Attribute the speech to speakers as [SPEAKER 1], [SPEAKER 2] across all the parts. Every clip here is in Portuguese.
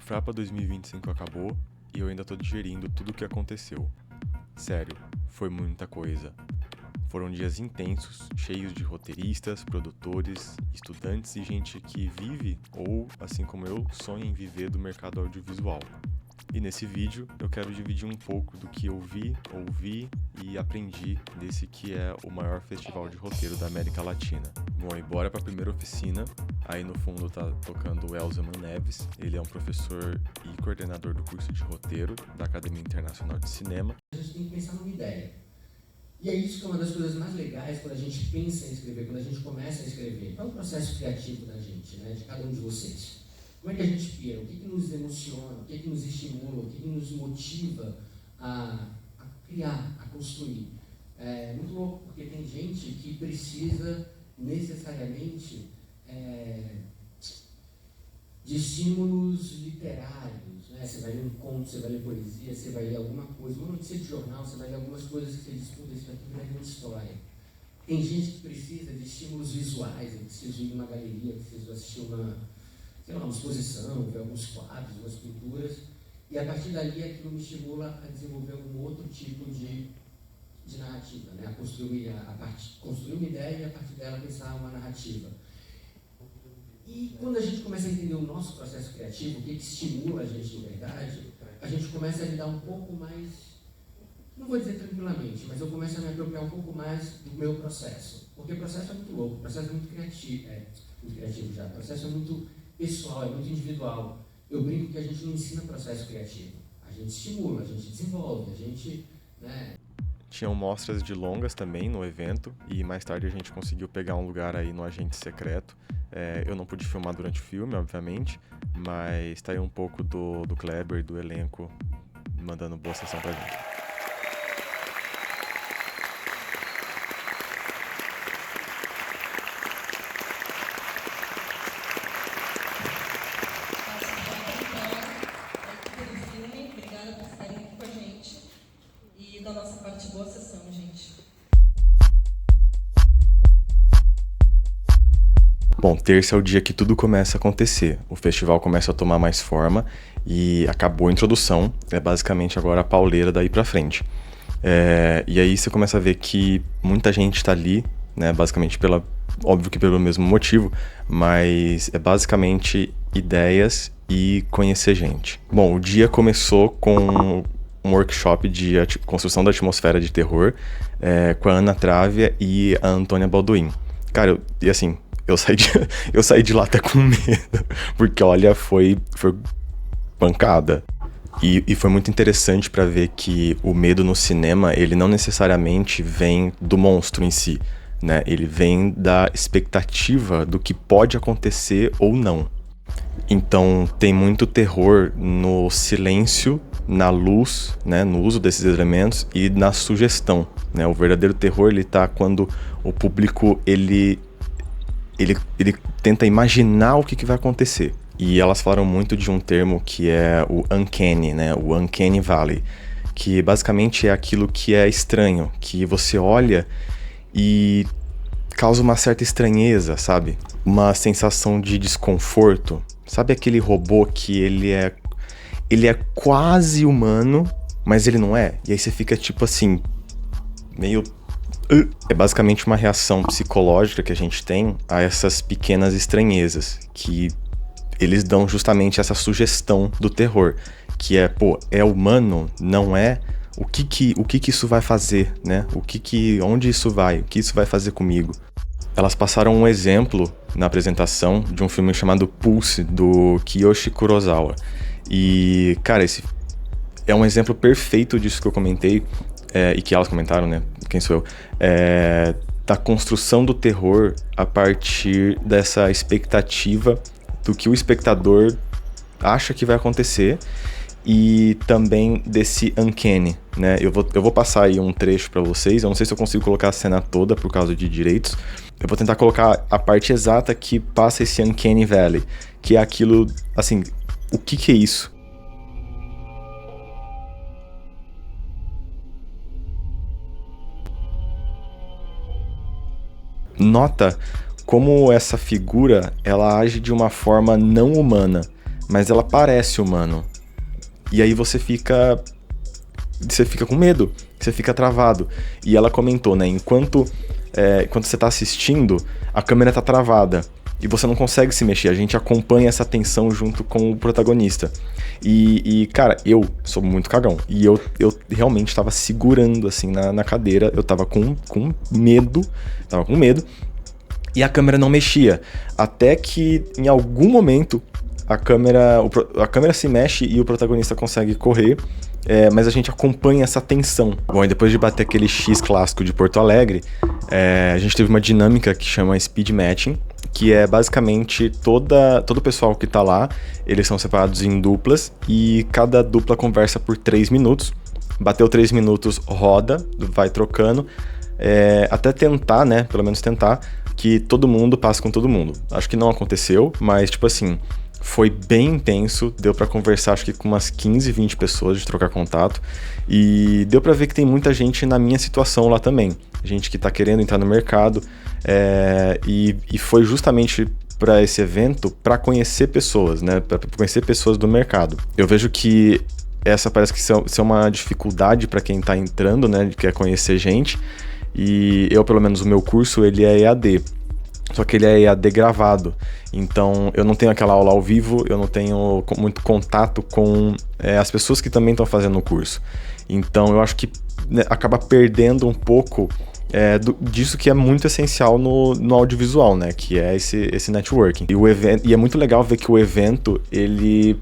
[SPEAKER 1] Frapa 2025 acabou e eu ainda tô digerindo tudo o que aconteceu. Sério, foi muita coisa. Foram dias intensos, cheios de roteiristas, produtores, estudantes e gente que vive, ou, assim como eu, sonha em viver do mercado audiovisual. E nesse vídeo eu quero dividir um pouco do que eu vi, ouvi e aprendi desse que é o maior festival de roteiro da América Latina. Bom, e bora pra primeira oficina. Aí no fundo tá tocando o Elzaman Neves. Ele é um professor e coordenador do curso de roteiro da Academia Internacional de Cinema.
[SPEAKER 2] A gente tem que pensar numa ideia. E é isso que é uma das coisas mais legais quando a gente pensa em escrever, quando a gente começa a escrever. Qual é o processo criativo da gente, né, de cada um de vocês? Como é que a gente pira? O que nos emociona? O que nos estimula? O que nos motiva a criar, a construir? É muito louco, porque tem gente que precisa necessariamente de estímulos literários, né? Você vai ler um conto, você vai ler poesia, você vai ler alguma coisa, uma notícia de jornal, você vai ler algumas coisas que você disputa, isso aqui vai ler uma história. Tem gente que precisa de estímulos visuais, eu preciso ir numa galeria, preciso assistir uma exposição, ver alguns quadros, umas pinturas, e a partir dali aquilo me estimula a desenvolver algum outro tipo de narrativa, né? A construir uma ideia e a partir dela pensar uma narrativa. E quando a gente começa a entender o nosso processo criativo, o que estimula a gente de verdade, a gente começa a lidar um pouco mais, não vou dizer tranquilamente, mas eu começo a me apropriar um pouco mais do meu processo. Porque o processo é muito louco, o processo é muito criativo já, o processo é muito pessoal, é muito individual. Eu brinco que a gente não ensina processo criativo, a gente estimula, a gente desenvolve, a gente, né?
[SPEAKER 1] Tinham mostras de longas também no evento e mais tarde a gente conseguiu pegar um lugar aí no Agente Secreto. Eu não pude filmar durante o filme, obviamente, mas tá aí um pouco do Kleber e do elenco mandando boa sessão pra gente.
[SPEAKER 3] Obrigada por estarem aqui com a gente e da nossa parte, boa sessão, gente.
[SPEAKER 1] Bom, terça é o dia que tudo começa a acontecer. O festival começa a tomar mais forma e acabou a introdução. É basicamente agora a pauleira daí pra frente. E aí você começa a ver que muita gente tá ali, né? Basicamente óbvio que pelo mesmo motivo, mas é basicamente ideias e conhecer gente. Bom, o dia começou com um workshop de construção da atmosfera de terror com a Ana Trávia e a Antônia Balduin. Cara, eu saí de lá até com medo, porque olha, foi pancada. E foi muito interessante para ver que o medo no cinema, ele não necessariamente vem do monstro em si, né? Ele vem da expectativa do que pode acontecer ou não. Então tem muito terror no silêncio, na luz, né, no uso desses elementos e na sugestão, né? O verdadeiro terror ele tá quando o público ele tenta imaginar o que vai acontecer. E elas falaram muito de um termo que é o uncanny, né? O uncanny valley, que basicamente é aquilo que é estranho, que você olha e causa uma certa estranheza, sabe? Uma sensação de desconforto. Sabe aquele robô que ele é quase humano, mas ele não é? E aí você fica tipo assim, meio... É basicamente uma reação psicológica que a gente tem a essas pequenas estranhezas, que eles dão justamente essa sugestão do terror, que é humano, não é? O que isso vai fazer, né? Onde isso vai? O que isso vai fazer comigo? Elas passaram um exemplo na apresentação de um filme chamado Pulse, do Kiyoshi Kurosawa. E, cara, esse é um exemplo perfeito disso que eu comentei, e que elas comentaram, né? Quem sou eu? Da construção do terror a partir dessa expectativa do que o espectador acha que vai acontecer e também desse uncanny, né? Eu vou passar aí um trecho pra vocês, eu não sei se eu consigo colocar a cena toda por causa de direitos, eu vou tentar colocar a parte exata que passa esse uncanny valley, que é aquilo, assim, o que é isso? Nota como essa figura ela age de uma forma não humana, mas ela parece humano. E aí você fica com medo, você fica travado. E ela comentou, né, enquanto você tá assistindo, a câmera tá travada e você não consegue se mexer, a gente acompanha essa tensão junto com o protagonista. E cara, eu sou muito cagão, e eu realmente tava segurando, assim, na cadeira, eu tava com medo, e a câmera não mexia, até que em algum momento a câmera se mexe e o protagonista consegue correr, mas a gente acompanha essa tensão. Bom, e depois de bater aquele X clássico de Porto Alegre, a gente teve uma dinâmica que chama Speed Matching, que é basicamente todo o pessoal que tá lá, eles são separados em duplas, e cada dupla conversa por 3 minutos. Bateu 3 minutos, roda, vai trocando, até tentar, né, pelo menos tentar, que todo mundo passe com todo mundo. Acho que não aconteceu, mas tipo assim, foi bem intenso, deu pra conversar acho que com umas 15, 20 pessoas, de trocar contato, e deu pra ver que tem muita gente na minha situação lá também, gente que tá querendo entrar no mercado, e foi justamente para esse evento para conhecer pessoas, né, para conhecer pessoas do mercado. Eu vejo que essa parece que ser uma dificuldade para quem tá entrando, né, quer conhecer gente, e eu, pelo menos o meu curso, ele é EAD. Só que ele é EAD gravado, então eu não tenho aquela aula ao vivo, eu não tenho muito contato com as pessoas que também estão fazendo o curso. Então eu acho que, né, acaba perdendo um pouco disso que é muito essencial no audiovisual, né? Que é esse networking. E é muito legal ver que o evento, ele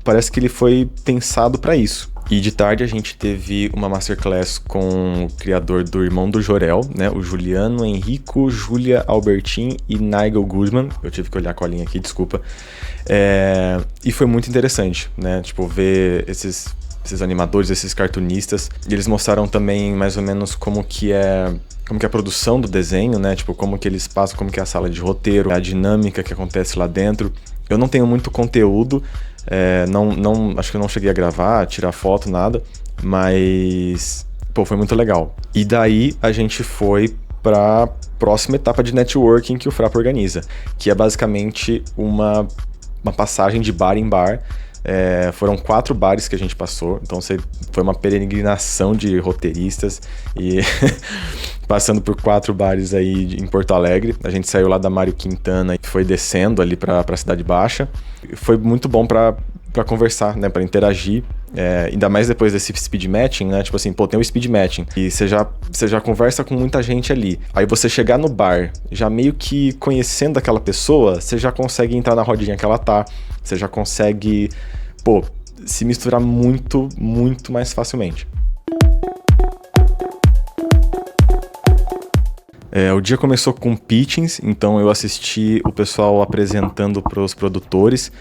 [SPEAKER 1] parece que ele foi pensado para isso. E de tarde a gente teve uma masterclass com o criador do Irmão do Jorel, né? O Juliano Henrico, Júlia Albertin e Nigel Guzman. Eu tive que olhar a colinha aqui, desculpa. E foi muito interessante, né? Tipo, ver esses animadores, esses cartunistas. E eles mostraram também mais ou menos como que é a produção do desenho, né? Tipo, como que eles passam, como que é a sala de roteiro, a dinâmica que acontece lá dentro. Eu não tenho muito conteúdo, acho que eu não cheguei a gravar, tirar foto, nada, mas, pô, foi muito legal. E daí a gente foi pra próxima etapa de networking que o Frapa organiza, que é basicamente uma passagem de bar em bar. Foram 4 bares que a gente passou, então foi uma peregrinação de roteiristas e passando por 4 bares aí em Porto Alegre. A gente saiu lá da Mário Quintana e foi descendo ali pra Cidade Baixa. Foi muito bom pra conversar, né, pra interagir, ainda mais depois desse speed matching, né, tipo assim, pô, tem o speed matching e você já conversa com muita gente ali, aí você chegar no bar, já meio que conhecendo aquela pessoa, você já consegue entrar na rodinha que ela tá, você já consegue, pô, se misturar muito, muito mais facilmente. O dia começou com pitchings, então eu assisti o pessoal apresentando para os produtores.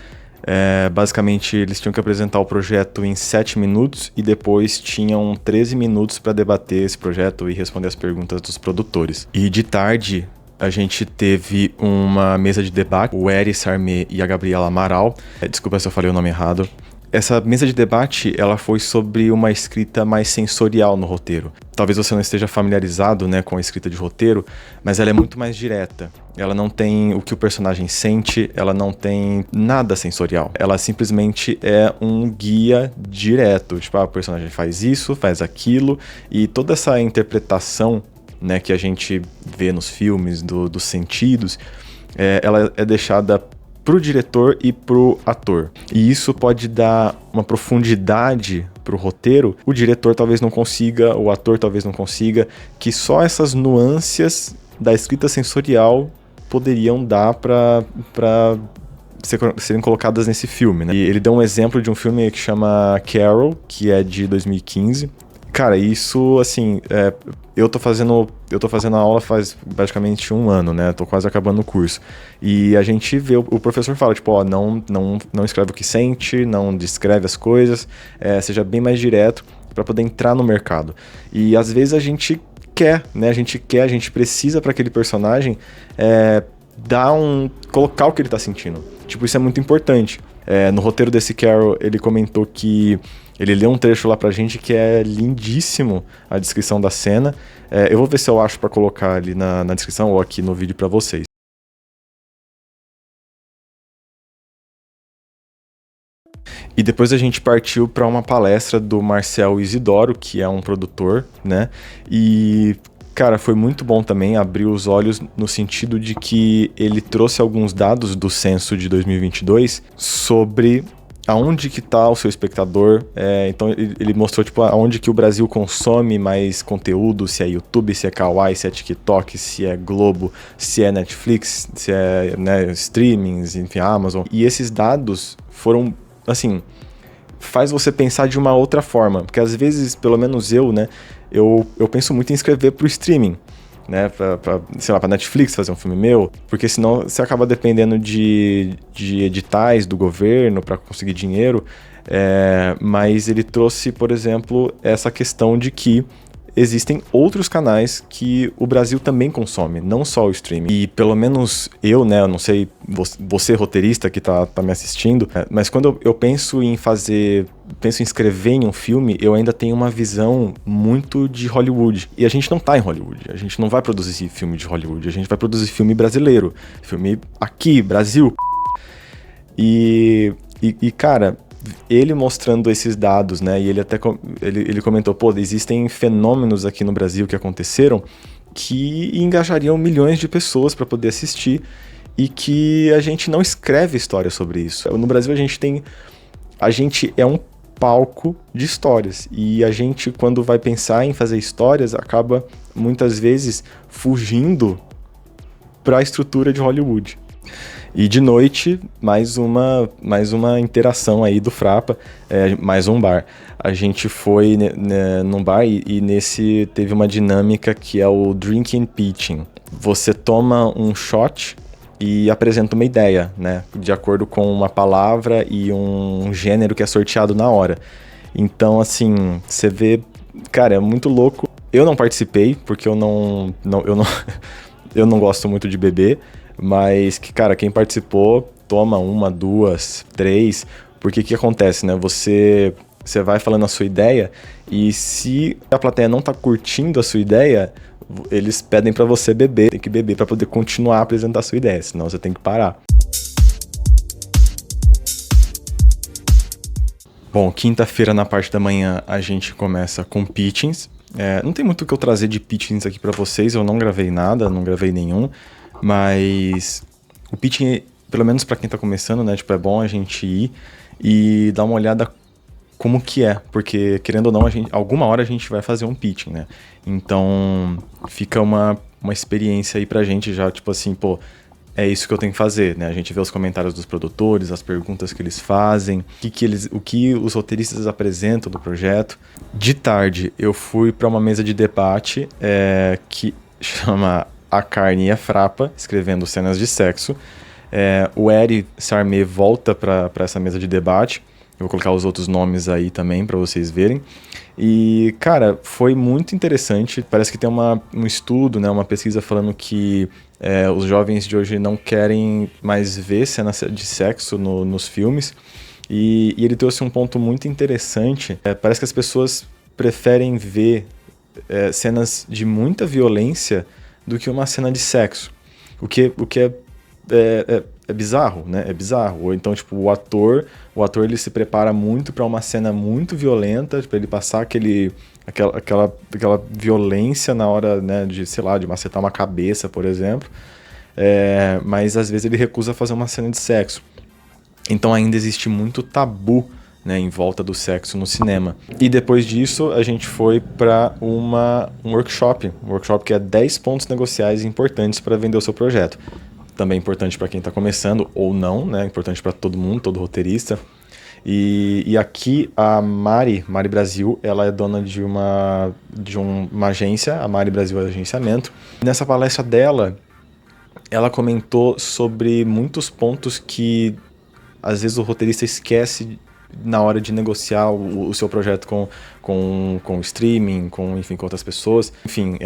[SPEAKER 1] Basicamente, eles tinham que apresentar o projeto em 7 minutos e depois tinham 13 minutos para debater esse projeto e responder as perguntas dos produtores. E de tarde, a gente teve uma mesa de debate, o Eri Sarmé e a Gabriela Amaral. Desculpa se eu falei o nome errado. Essa mesa de debate, ela foi sobre uma escrita mais sensorial no roteiro. Talvez você não esteja familiarizado, né, com a escrita de roteiro, mas ela é muito mais direta. Ela não tem o que o personagem sente, ela não tem nada sensorial. Ela simplesmente é um guia direto. Tipo, o personagem faz isso, faz aquilo, e toda essa interpretação, né, que a gente vê nos filmes, dos sentidos, ela é deixada pro diretor e pro ator. E isso pode dar uma profundidade pro roteiro. O diretor talvez não consiga, o ator talvez não consiga, que só essas nuances da escrita sensorial poderiam dar pra serem colocadas nesse filme, né? E ele deu um exemplo de um filme que chama Carol, que é de 2015. Cara, isso, assim, eu tô fazendo a aula faz praticamente 1 ano, né? Tô quase acabando o curso. E a gente vê, o professor fala, tipo, ó, não escreve o que sente, não descreve as coisas, seja bem mais direto para poder entrar no mercado. E às vezes a gente quer, né? A gente precisa para aquele personagem colocar o que ele tá sentindo. Tipo, isso é muito importante. No roteiro desse Carol, ele comentou que ele leu um trecho lá pra gente que é lindíssimo, a descrição da cena. Eu vou ver se eu acho pra colocar ali na descrição ou aqui no vídeo pra vocês. E depois a gente partiu para uma palestra do Marcel Isidoro, que é um produtor, né? E, cara, foi muito bom também, abriu os olhos no sentido de que ele trouxe alguns dados do censo de 2022 sobre aonde que tá o seu espectador. Então ele mostrou, tipo, aonde que o Brasil consome mais conteúdo, se é YouTube, se é Kawaii, se é TikTok, se é Globo, se é Netflix, se é, né, streamings, enfim, Amazon. E esses dados foram, assim, faz você pensar de uma outra forma, porque às vezes, pelo menos eu, né, eu penso muito em escrever pro streaming, né, sei lá, pra Netflix fazer um filme meu, porque senão você acaba dependendo de editais do governo para conseguir dinheiro, mas ele trouxe, por exemplo, essa questão de que existem outros canais que o Brasil também consome, não só o streaming. E pelo menos eu, né, eu não sei, você roteirista que tá me assistindo, mas quando eu penso em escrever em um filme, eu ainda tenho uma visão muito de Hollywood. E a gente não tá em Hollywood, a gente não vai produzir filme de Hollywood, a gente vai produzir filme brasileiro, filme aqui, Brasil. E cara, ele mostrando esses dados, né, e ele até ele comentou, pô, existem fenômenos aqui no Brasil que aconteceram que engajariam milhões de pessoas para poder assistir e que a gente não escreve história sobre isso. No Brasil a gente é um palco de histórias e a gente, quando vai pensar em fazer histórias, acaba muitas vezes fugindo para a estrutura de Hollywood. E de noite, mais uma interação aí do Frapa, mais um bar. A gente foi num bar e nesse teve uma dinâmica que é o Drinking Pitching. Você toma um shot e apresenta uma ideia, né? De acordo com uma palavra e um gênero que é sorteado na hora. Então, assim, você vê... Cara, é muito louco. Eu não participei, porque eu não gosto muito de beber. Mas, cara, quem participou, toma 1, 2, 3, porque o que acontece, né? Você vai falando a sua ideia e se a plateia não tá curtindo a sua ideia, eles pedem pra você beber, tem que beber pra poder continuar a apresentar a sua ideia, senão você tem que parar. Bom, quinta-feira na parte da manhã a gente começa com pitchings. Não tem muito o que eu trazer de pitchings aqui pra vocês, eu não gravei nada, não gravei nenhum. Mas o pitching, pelo menos para quem tá começando, né, tipo, é bom a gente ir e dar uma olhada como que é, porque querendo ou não, alguma hora a gente vai fazer um pitching, né? Então, fica uma experiência aí pra gente já, tipo assim, pô, é isso que eu tenho que fazer, né? A gente vê os comentários dos produtores, as perguntas que eles fazem, o que os roteiristas apresentam do projeto. De tarde, eu fui para uma mesa de debate que chama A Carne e a Frapa, escrevendo cenas de sexo. O Eri Sarmé volta para essa mesa de debate. Eu vou colocar os outros nomes aí também para vocês verem. E, cara, foi muito interessante. Parece que tem um estudo, né, uma pesquisa falando que os jovens de hoje não querem mais ver cenas de sexo nos filmes. E ele trouxe um ponto muito interessante. Parece que as pessoas preferem ver cenas de muita violência do que uma cena de sexo. O que é bizarro, né? É bizarro. Ou então, tipo, o ator ele se prepara muito para uma cena muito violenta, para ele passar aquela violência na hora, né, de, sei lá, de macetar uma cabeça, por exemplo. Mas às vezes ele recusa fazer uma cena de sexo. Então ainda existe muito tabu, né, em volta do sexo no cinema. E depois disso, a gente foi para um workshop que é 10 pontos negociais importantes para vender o seu projeto. Também importante para quem está começando ou não, né? Importante para todo mundo, todo roteirista. E aqui a Mari Brasil, ela é dona de uma agência, a Mari Brasil Agenciamento. Nessa palestra dela, ela comentou sobre muitos pontos que às vezes o roteirista esquece na hora de negociar o seu projeto com streaming, enfim, com outras pessoas. Enfim,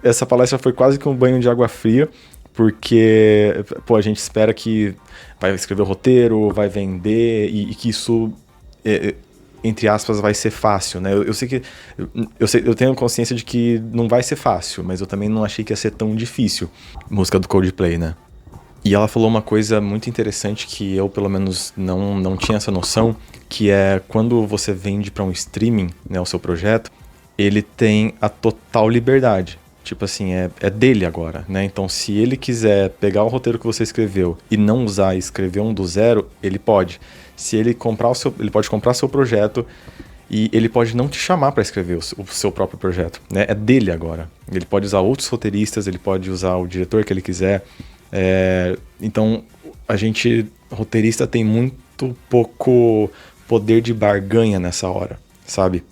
[SPEAKER 1] essa palestra foi quase que um banho de água fria, porque a gente espera que vai escrever o roteiro, vai vender e que isso, entre aspas, vai ser fácil, né? Eu tenho consciência de que não vai ser fácil, mas eu também não achei que ia ser tão difícil. Música do Coldplay, né? E ela falou uma coisa muito interessante que eu, pelo menos, não tinha essa noção, que é quando você vende para um streaming, né, o seu projeto, ele tem a total liberdade. Tipo assim, é dele agora, né? Então, se ele quiser pegar o roteiro que você escreveu e não usar e escrever um do zero, ele pode. Se ele comprar ele pode comprar seu projeto e ele pode não te chamar para escrever o seu próprio projeto, né? É dele agora. Ele pode usar outros roteiristas, ele pode usar o diretor que ele quiser. Então, a gente, roteirista, tem muito pouco poder de barganha nessa hora, sabe?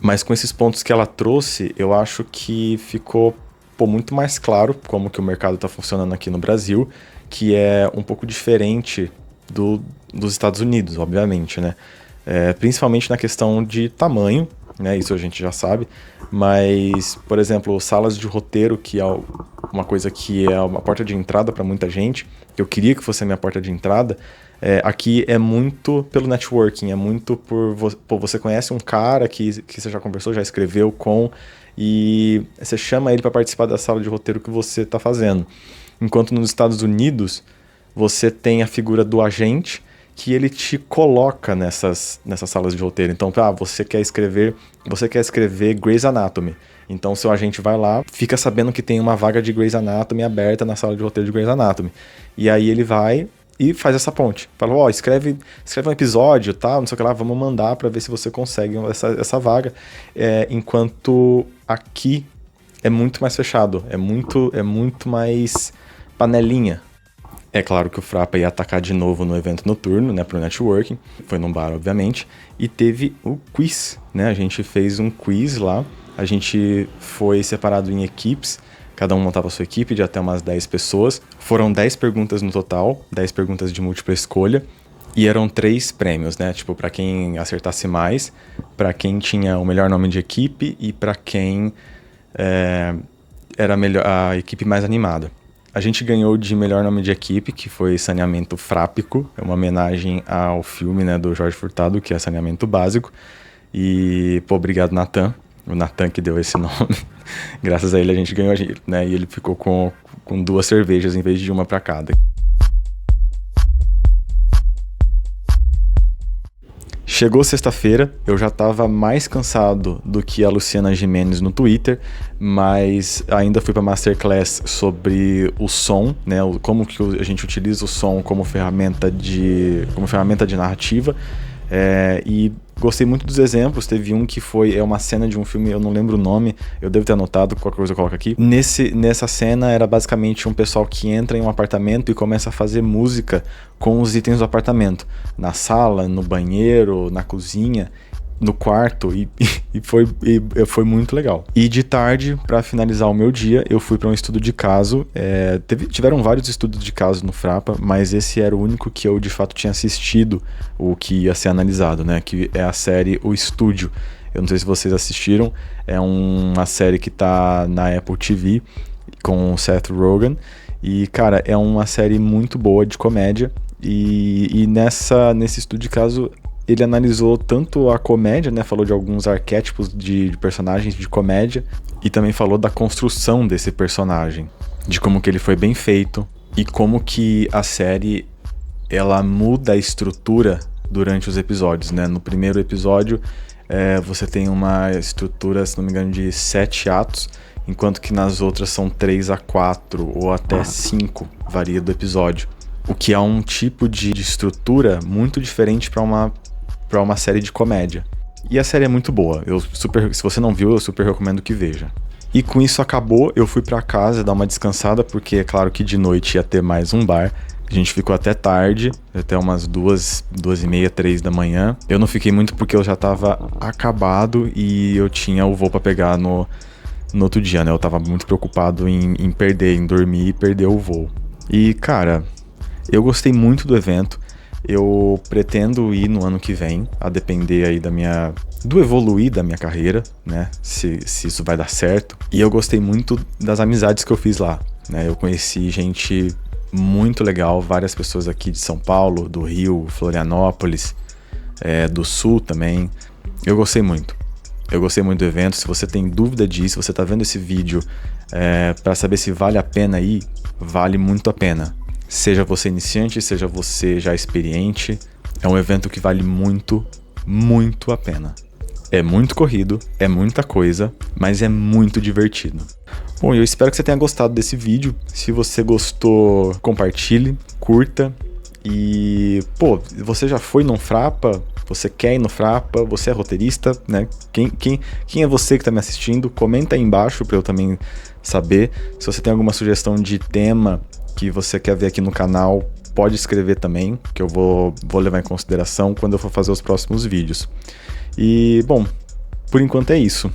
[SPEAKER 1] Mas com esses pontos que ela trouxe, eu acho que ficou muito mais claro como que o mercado está funcionando aqui no Brasil, que é um pouco diferente dos Estados Unidos, obviamente, né? Principalmente na questão de tamanho, né? Isso a gente já sabe. Mas, por exemplo, salas de roteiro, que é uma coisa que é uma porta de entrada para muita gente, que eu queria que fosse a minha porta de entrada, aqui é muito pelo networking, é muito por você conhece um cara que você já conversou, já escreveu com, e você chama ele para participar da sala de roteiro que você está fazendo. Enquanto nos Estados Unidos, você tem a figura do agente, que ele te coloca nessas salas de roteiro. Então, você quer escrever Grey's Anatomy. Então, seu agente vai lá, fica sabendo que tem uma vaga de Grey's Anatomy aberta na sala de roteiro de Grey's Anatomy. E aí ele vai e faz essa ponte. Fala, escreve um episódio, tá? Não sei o que lá, vamos mandar pra ver se você consegue essa vaga. Enquanto aqui é muito mais fechado, é muito mais panelinha. É claro que o Frapa ia atacar de novo no evento noturno, né, pro networking. Foi num bar, obviamente. E teve o quiz, né? A gente fez um quiz lá. A gente foi separado em equipes. Cada um montava a sua equipe de até umas 10 pessoas. Foram 10 perguntas no total, 10 perguntas de múltipla escolha. E eram 3 prêmios, né? Tipo, pra quem acertasse mais, pra quem tinha o melhor nome de equipe e pra quem era a equipe mais animada. A gente ganhou de melhor nome de equipe, que foi Saneamento Frápico. É uma homenagem ao filme, né, do Jorge Furtado, que é Saneamento Básico. E, obrigado, Natan. O Natan que deu esse nome. Graças a ele a gente ganhou, né? E ele ficou com 2 cervejas em vez de uma para cada. Chegou sexta-feira, eu já estava mais cansado do que a Luciana Gimenez no Twitter, mas ainda fui para Masterclass sobre o som, né? Como que a gente utiliza o som como ferramenta de narrativa. E gostei muito dos exemplos. Teve um que foi uma cena de um filme, eu não lembro o nome, eu devo ter anotado, qualquer coisa eu coloco aqui. Nessa cena era basicamente um pessoal que entra em um apartamento e começa a fazer música com os itens do apartamento, na sala, no banheiro, na cozinha, no quarto, e foi muito legal. E de tarde, para finalizar o meu dia, eu fui para um estudo de caso. Tiveram vários estudos de caso no Frapa, mas esse era o único que eu de fato tinha assistido, o que ia ser analisado, né? Que é a série O Estúdio. Eu não sei se vocês assistiram, é uma série que tá na Apple TV com o Seth Rogen. E, cara, é uma série muito boa de comédia. E nesse estudo de caso, ele analisou tanto a comédia, né? Falou de alguns arquétipos de personagens de comédia. E também falou da construção desse personagem. De como que ele foi bem feito. E como que a série, ela muda a estrutura durante os episódios, né? No primeiro episódio, você tem uma estrutura, se não me engano, de 7 atos. Enquanto que nas outras são 3 a 4 ou até 5, varia do episódio. O que é um tipo de estrutura muito diferente para uma série de comédia. E a série é muito boa. Se você não viu, eu super recomendo que veja. E com isso acabou, eu fui para casa dar uma descansada, porque é claro que de noite ia ter mais um bar. A gente ficou até tarde, até umas 2:30, 3 da manhã. Eu não fiquei muito porque eu já tava acabado e eu tinha o voo para pegar no outro dia, né? Eu tava muito preocupado em dormir e perder o voo. E, cara, eu gostei muito do evento. Eu pretendo ir no ano que vem, a depender aí do evoluir da minha carreira, né? Se isso vai dar certo. E eu gostei muito das amizades que eu fiz lá, né? Eu conheci gente muito legal, várias pessoas aqui de São Paulo, do Rio, Florianópolis, do Sul também. Eu gostei muito do evento. Se você tem dúvida disso, você tá vendo esse vídeo Para saber se vale a pena ir, vale muito a pena. Seja você iniciante, seja você já experiente, é um evento que vale muito, muito a pena. É muito corrido, é muita coisa, mas é muito divertido. Bom, eu espero que você tenha gostado desse vídeo. Se você gostou, compartilhe, curta. E, pô, você já foi num Frapa? Você quer ir no Frapa? Você é roteirista, né? Quem é você que está me assistindo? Comenta aí embaixo para eu também saber. Se você tem alguma sugestão de tema que você quer ver aqui no canal, pode escrever também, que eu vou levar em consideração quando eu for fazer os próximos vídeos. E, bom, por enquanto é isso.